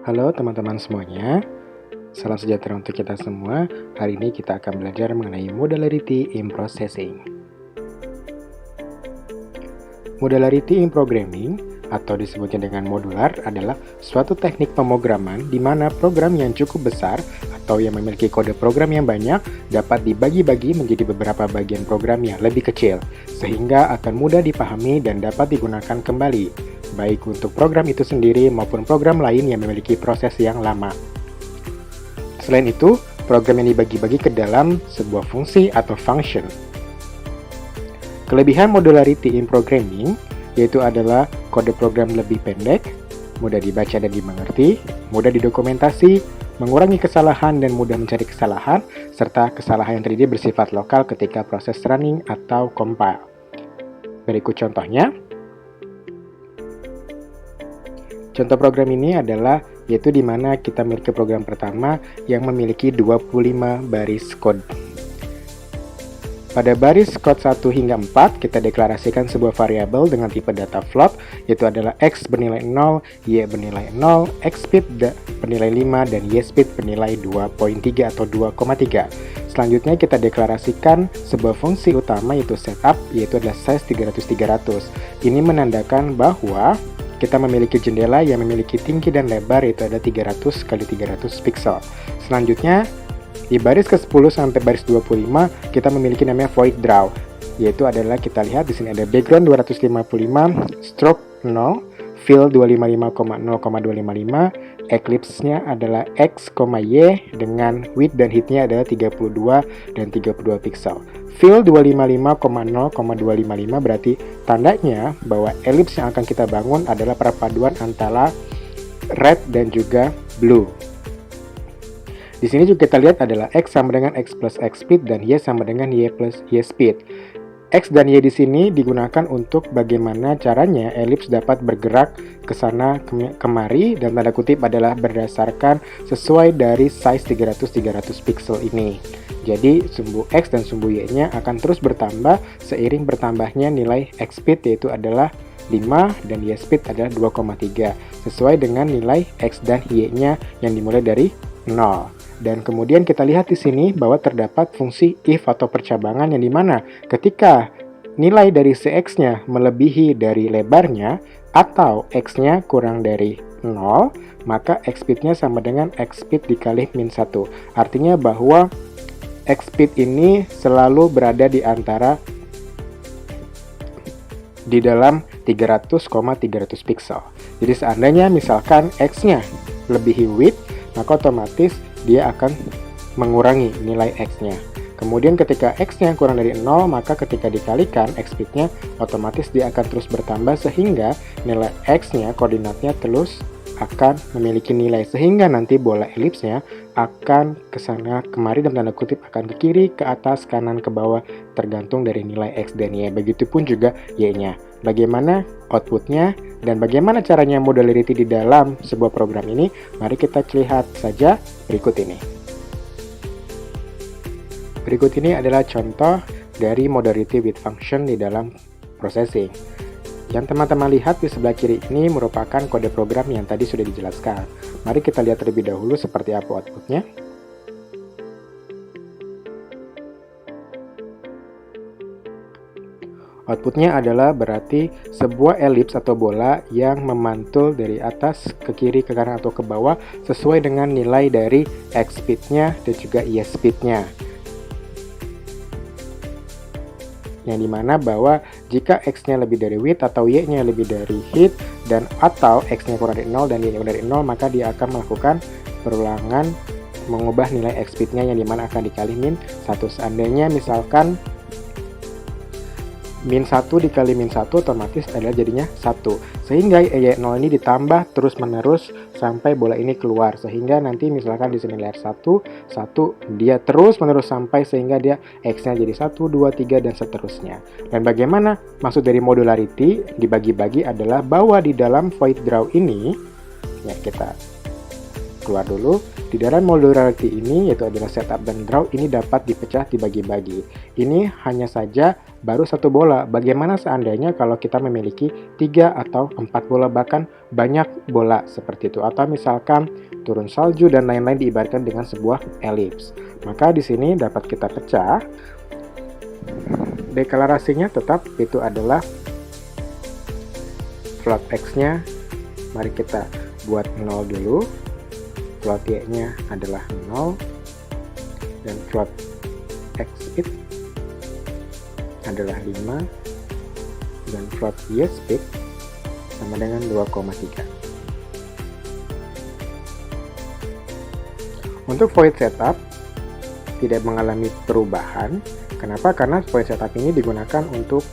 Halo teman-teman semuanya, salam sejahtera untuk kita semua. Hari ini kita akan belajar mengenai Modularity in Processing. Modularity in Programming, atau disebutnya dengan modular, adalah suatu teknik pemrograman di mana program yang cukup besar atau yang memiliki kode program yang banyak dapat dibagi-bagi menjadi beberapa bagian program yang lebih kecil, sehingga akan mudah dipahami dan dapat digunakan kembali, baik untuk program itu sendiri maupun program lain yang memiliki proses yang lama. Selain itu, program yang dibagi-bagi ke dalam sebuah fungsi atau function. Kelebihan modularity in programming yaitu adalah kode program lebih pendek, mudah dibaca dan dimengerti, mudah didokumentasi, mengurangi kesalahan dan mudah mencari kesalahan, serta kesalahan yang terjadi bersifat lokal ketika proses running atau compile. Berikut contohnya. Contoh program ini adalah yaitu di mana kita memiliki program pertama yang memiliki 25 baris kode. Pada baris kode 1 hingga 4, kita deklarasikan sebuah variabel dengan tipe data float, yaitu adalah x bernilai 0, y bernilai 0, xspeed bernilai 5, dan yspeed bernilai 2.3 atau 2,3. Selanjutnya kita deklarasikan sebuah fungsi utama yaitu setup, yaitu adalah size 300-300. Ini menandakan bahwa kita memiliki jendela yang memiliki tinggi dan lebar yaitu ada 300 x 300 pixel. Selanjutnya, di baris ke-10 sampai baris 25, kita memiliki namanya void draw, yaitu adalah kita lihat di sini ada background 255, stroke 0, fill 255,0,255, eclipse-nya adalah x, y dengan width dan height-nya adalah 32 dan 32 pixel. Fill 255,0,255 berarti tandanya bahwa ellipse yang akan kita bangun adalah perpaduan antara red dan juga blue. Di sini juga kita lihat adalah x sama dengan x plus x speed dan y sama dengan y plus y speed. X dan y di sini digunakan untuk bagaimana caranya ellipse dapat bergerak ke sana kemari dan tanda kutip adalah berdasarkan sesuai dari size 300-300 pixel ini. Jadi sumbu x dan sumbu y-nya akan terus bertambah seiring bertambahnya nilai x speed yaitu adalah 5 dan y speed adalah 2,3 sesuai dengan nilai x dan y-nya yang dimulai dari 0. Dan kemudian kita lihat di sini bahwa terdapat fungsi if atau percabangan yang dimana ketika nilai dari cx-nya melebihi dari lebarnya atau x-nya kurang dari 0, maka x-speed-nya sama dengan x-speed dikali min 1. Artinya bahwa x-speed ini selalu berada di antara di dalam 300,300 pixel. Jadi seandainya misalkan x-nya lebihi width, maka otomatis dia akan mengurangi nilai x-nya. Kemudian ketika x-nya kurang dari 0, maka ketika dikalikan x-speed-nya otomatis dia akan terus bertambah sehingga nilai x-nya, koordinatnya terus akan memiliki nilai sehingga nanti bola elipsnya akan ke sana kemari dan tanda kutip akan ke kiri, ke atas, kanan, ke bawah tergantung dari nilai x dan y. Begitupun juga y-nya. Bagaimana outputnya dan bagaimana caranya modularity di dalam sebuah program ini? Mari kita lihat saja berikut ini. Berikut ini adalah contoh dari modularity with function di dalam processing. Yang teman-teman lihat di sebelah kiri ini merupakan kode program yang tadi sudah dijelaskan. Mari kita lihat terlebih dahulu seperti apa outputnya. Outputnya adalah berarti sebuah elips atau bola yang memantul dari atas ke kiri, ke kanan, atau ke bawah sesuai dengan nilai dari x speed-nya dan juga y speed-nya. Yang dimana bahwa jika x-nya lebih dari width atau y-nya lebih dari height dan atau x-nya kurang dari 0 dan y-nya kurang dari 0, maka dia akan melakukan perulangan mengubah nilai x speed-nya yang dimana akan dikali min 1. Seandainya misalkan min 1 dikali min 1 otomatis adalah jadinya 1. Sehingga y0 ini ditambah terus menerus sampai bola ini keluar. Sehingga nanti misalkan di sini layer 1, dia terus menerus sampai sehingga dia x-nya jadi 1, 2, 3 dan seterusnya. Dan bagaimana maksud dari modularity dibagi-bagi adalah bahwa di dalam void draw ini, ya kita keluar dulu. Di dalam modularity ini yaitu adalah setup dan draw ini dapat dipecah dibagi-bagi. Ini hanya saja baru 1 bola. Bagaimana seandainya kalau kita memiliki 3 atau 4 bola, bahkan banyak bola seperti itu. Atau misalkan turun salju dan lain-lain diibaratkan dengan sebuah elips. Maka di sini dapat kita pecah. Deklarasinya tetap itu adalah float X-nya. Mari kita buat 0 dulu. Float Y-nya adalah 0. Dan float X speed adalah 5. Dan float Y speed sama dengan 2,3. Untuk void setup tidak mengalami perubahan. Kenapa? Karena void setup ini digunakan untuk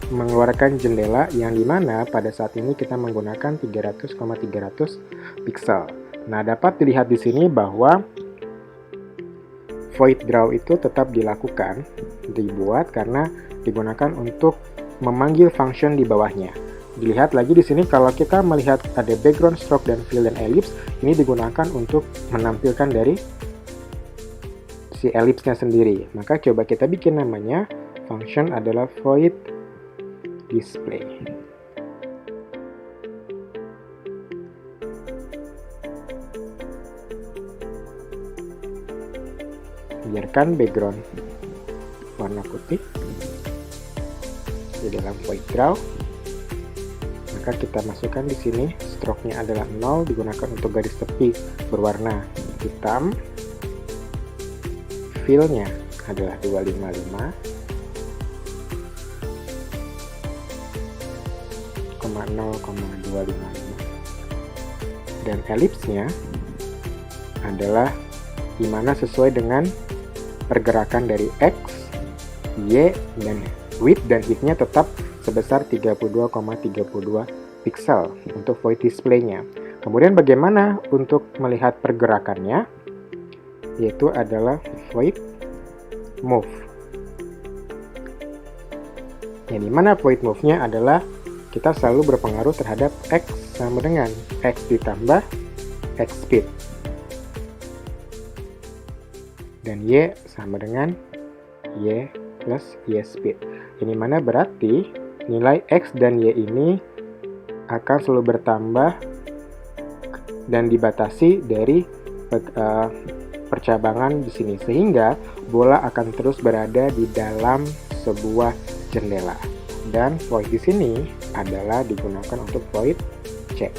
mengeluarkan jendela yang dimana pada saat ini kita menggunakan 300,300 pixel. Nah, dapat dilihat di sini bahwa void draw itu tetap dilakukan, dibuat karena digunakan untuk memanggil function di bawahnya. Dilihat lagi di sini kalau kita melihat ada background stroke dan fill dan ellipse, ini digunakan untuk menampilkan dari si ellipse-nya sendiri. Maka coba kita bikin namanya function adalah void display. Biarkan background warna putih di dalam void draw. Maka kita masukkan di sini stroke-nya adalah 0, digunakan untuk garis tepi berwarna hitam. Fill-nya adalah 255,0,255. Dan ellipse-nya adalah dimana sesuai dengan pergerakan dari X, Y, dan width dan height-nya tetap sebesar 32,32 pixel untuk void display-nya. Kemudian bagaimana untuk melihat pergerakannya? Yaitu adalah void move. Yang dimana void move-nya adalah kita selalu berpengaruh terhadap X sama dengan X ditambah X speed. Dan Y sama dengan Y plus Y speed. Ini mana berarti nilai X dan Y ini akan selalu bertambah dan dibatasi dari percabangan di sini, sehingga bola akan terus berada di dalam sebuah jendela. Dan void di sini adalah digunakan untuk void check.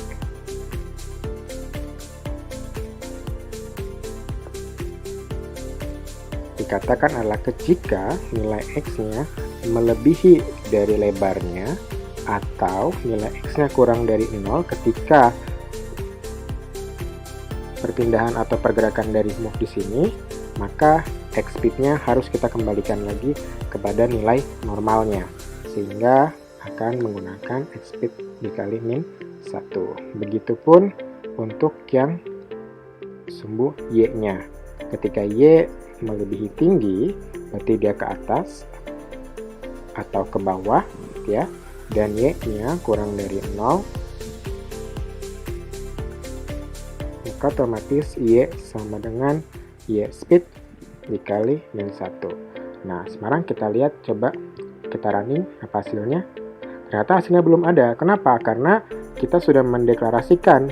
Dikatakan adalah ketika nilai X-nya melebihi dari lebarnya atau nilai X-nya kurang dari 0 ketika perpindahan atau pergerakan dari move di sini, maka X speed-nya harus kita kembalikan lagi kepada nilai normalnya, sehingga akan menggunakan X speed dikali min 1. Begitupun untuk yang sumbu Y-nya. Ketika Y melebihi tinggi, berarti dia ke atas atau ke bawah, ya. Dan Y-nya kurang dari 0, maka otomatis Y sama dengan Y speed dikali min 1. Nah, sekarang kita lihat, coba kita running apa hasilnya. Ternyata hasilnya belum ada. Kenapa? Karena kita sudah mendeklarasikan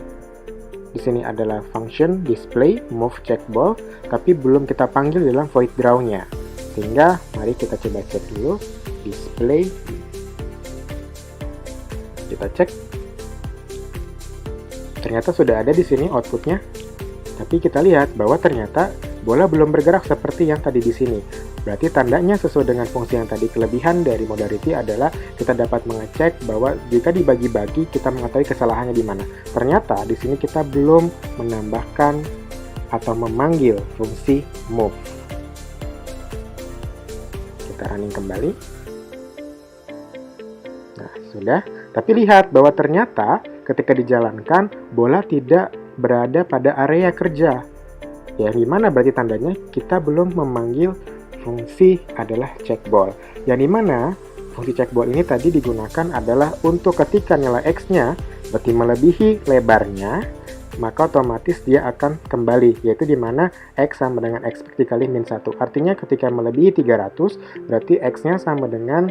di sini adalah function display move check ball, tapi belum kita panggil dalam void draw-nya. Sehingga mari kita coba cek dulu display. Kita cek. Ternyata sudah ada di sini outputnya. Tapi kita lihat bahwa ternyata bola belum bergerak seperti yang tadi di sini. Berarti tandanya sesuai dengan fungsi yang tadi. Kelebihan dari modality adalah kita dapat mengecek bahwa jika dibagi-bagi kita mengetahui kesalahannya di mana. Ternyata di sini kita belum menambahkan atau memanggil fungsi move. Kita running kembali. Nah, sudah. Tapi lihat bahwa ternyata ketika dijalankan bola tidak berada pada area kerja. Ya, gimana berarti tandanya kita belum memanggil fungsi adalah check ball. Yang dimana fungsi check ball ini tadi digunakan adalah untuk ketika nilai X-nya berarti melebihi lebarnya maka otomatis dia akan kembali, yaitu di mana X sama dengan X speed dikali min 1. Artinya ketika melebihi 300, berarti X-nya sama dengan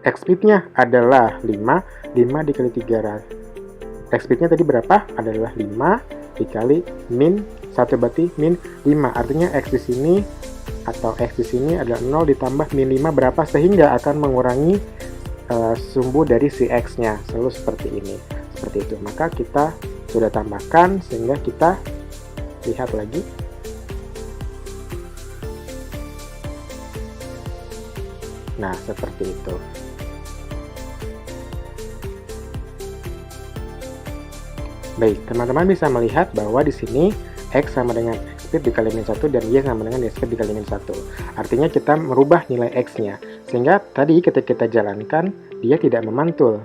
X speed-nya adalah 5 dikali 300. X speed-nya tadi berapa? Adalah 5 dikali min 1, berarti min 5. Artinya X di sini atau X di sini adalah 0 ditambah min 5 berapa? Sehingga akan mengurangi sumbu dari si X-nya. Selalu seperti ini. Seperti itu. Maka kita sudah tambahkan sehingga kita lihat lagi. Nah, seperti itu. Baik, teman-teman bisa melihat bahwa di sini X sama dengan X speed dikali min 1 dan Y sama dengan Y speed dikali min 1. Artinya kita merubah nilai X-nya. Sehingga tadi ketika kita jalankan, dia tidak memantul.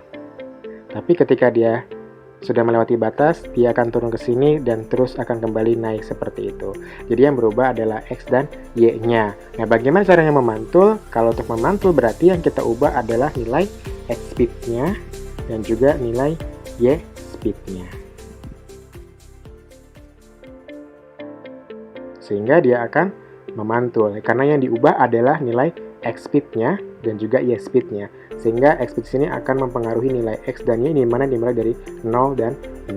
Tapi ketika dia sudah melewati batas, dia akan turun ke sini dan terus akan kembali naik seperti itu. Jadi yang berubah adalah X dan Y-nya. Nah, bagaimana caranya memantul? Kalau untuk memantul berarti yang kita ubah adalah nilai X speed-nya dan juga nilai Y speed-nya. Sehingga dia akan memantul. Karena yang diubah adalah nilai X speed-nya dan juga Y speed-nya. Sehingga X speed sini akan mempengaruhi nilai X dan Y, di mana dimulai dari 0 dan 0.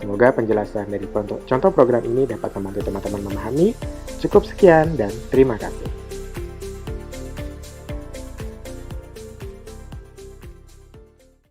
Semoga penjelasan dari contoh program ini dapat membantu teman-teman memahami. Cukup sekian dan terima kasih.